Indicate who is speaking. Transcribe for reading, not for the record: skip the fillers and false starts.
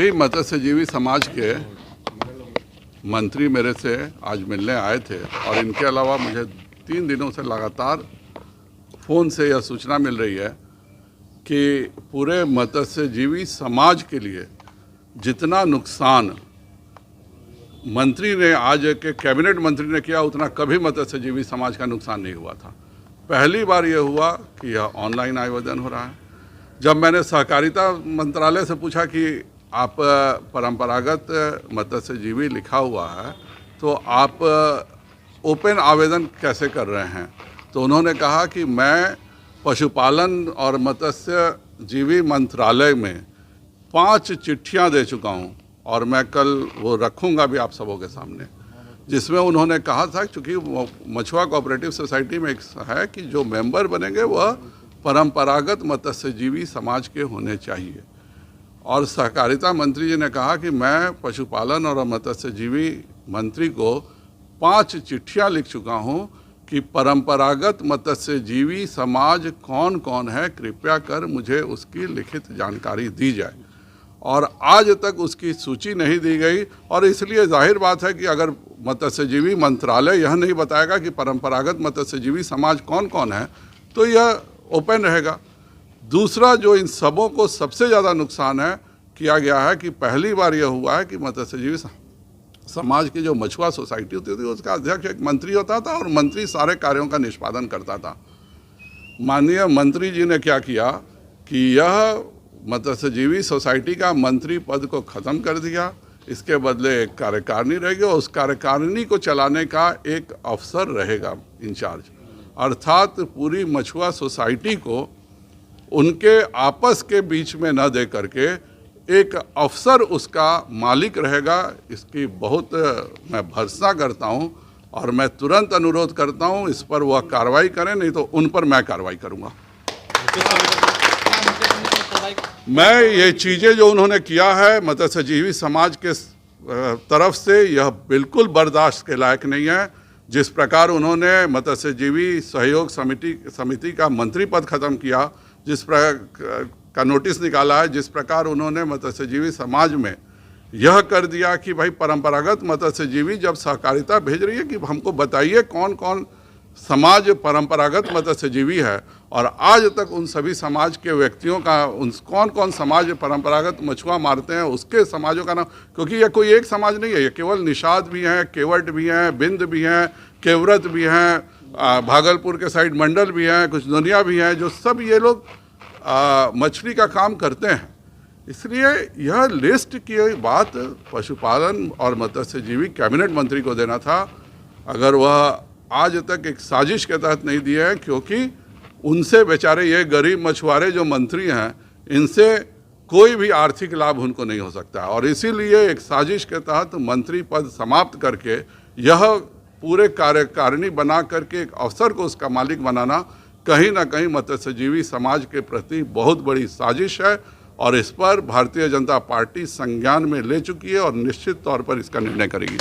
Speaker 1: अभी मत्स्यजीवी समाज के मंत्री मेरे से आज मिलने आए थे और इनके अलावा मुझे 3 दिनों से लगातार फ़ोन से यह सूचना मिल रही है कि पूरे मत्स्यजीवी समाज के लिए जितना नुकसान मंत्री ने आज के कैबिनेट मंत्री ने किया उतना कभी मत्स्यजीवी समाज का नुकसान नहीं हुआ था। पहली बार यह हुआ कि यह ऑनलाइन आवेदन हो रहा है। जब मैंने सहकारिता मंत्रालय से पूछा कि आप परंपरागत मत्स्यजीवी लिखा हुआ है तो आप ओपन आवेदन कैसे कर रहे हैं, तो उन्होंने कहा कि मैं पशुपालन और मत्स्यजीवी मंत्रालय में 5 चिट्ठियां दे चुका हूं और मैं कल वो रखूंगा भी आप सबों के सामने, जिसमें उन्होंने कहा था क्योंकि मछुआ कोऑपरेटिव सोसाइटी में एक है कि जो मेंबर बनेंगे वह परंपरागत मत्स्यजीवी समाज के होने चाहिए। और सहकारिता मंत्री जी ने कहा कि मैं पशुपालन और मत्स्यजीवी मंत्री को 5 चिट्ठियां लिख चुका हूं कि परंपरागत मत्स्यजीवी समाज कौन कौन है, कृपया कर मुझे उसकी लिखित जानकारी दी जाए। और आज तक उसकी सूची नहीं दी गई और इसलिए जाहिर बात है कि अगर मत्स्यजीवी मंत्रालय यह नहीं बताएगा कि परंपरागत मत्स्यजीवी समाज कौन कौन है तो यह ओपन रहेगा। दूसरा जो इन सबों को सबसे ज़्यादा नुकसान है किया गया है कि पहली बार यह हुआ है कि मत्स्यजीवी समाज की जो मछुआ सोसाइटी होती थी उसका अध्यक्ष एक मंत्री होता था और मंत्री सारे कार्यों का निष्पादन करता था। माननीय मंत्री जी ने क्या किया कि यह मत्स्यजीवी सोसाइटी का मंत्री पद को ख़त्म कर दिया, इसके बदले एक कार्यकारिणी रहेगी और उस कार्यकारिणी को चलाने का एक अफसर रहेगा इंचार्ज, अर्थात पूरी मछुआ सोसाइटी को उनके आपस के बीच में न दे करके एक अफसर उसका मालिक रहेगा। इसकी बहुत मैं भर्त्सना करता हूं और मैं तुरंत अनुरोध करता हूं इस पर वह कार्रवाई करें, नहीं तो उन पर मैं कार्रवाई करूंगा। मैं ये चीज़ें जो उन्होंने किया है मत्स्यजीवी समाज के तरफ से यह बिल्कुल बर्दाश्त के लायक नहीं है। जिस प्रकार उन्होंने मत्स्यजीवी सहयोग समिति का मंत्री पद खत्म किया, जिस प्रकार का नोटिस निकाला है, जिस प्रकार उन्होंने मत्स्यजीवी समाज में यह कर दिया कि भाई परंपरागत मत्स्यजीवी जब सहकारिता भेज रही है कि हमको बताइए कौन कौन समाज परंपरागत मत्स्यजीवी है, और आज तक उन सभी समाज के व्यक्तियों का उन कौन कौन समाज परंपरागत मछुआ मारते हैं उसके समाजों का नाम, क्योंकि यह कोई एक समाज नहीं है, ये केवल निषाद भी हैं, केवट भी हैं, बिंद भी हैं, केवरत भी हैं, भागलपुर के साइड मंडल भी हैं, कुछ दुनिया भी हैं, जो सब ये लोग मछली का काम करते हैं। इसलिए यह लिस्ट की बात पशुपालन और मत्स्यजीवी कैबिनेट मंत्री को देना था, अगर वह आज तक एक साजिश के तहत नहीं दिए हैं, क्योंकि उनसे बेचारे ये गरीब मछुआरे जो मंत्री हैं इनसे कोई भी आर्थिक लाभ उनको नहीं हो सकता और इसीलिए एक साजिश के तहत मंत्री पद समाप्त करके यह पूरे कार्यकारिणी बना करके एक अफसर को उसका मालिक बनाना कहीं ना कहीं मत्स्यजीवी समाज के प्रति बहुत बड़ी साजिश है और इस पर भारतीय जनता पार्टी संज्ञान में ले चुकी है और निश्चित तौर पर इसका निर्णय करेगी।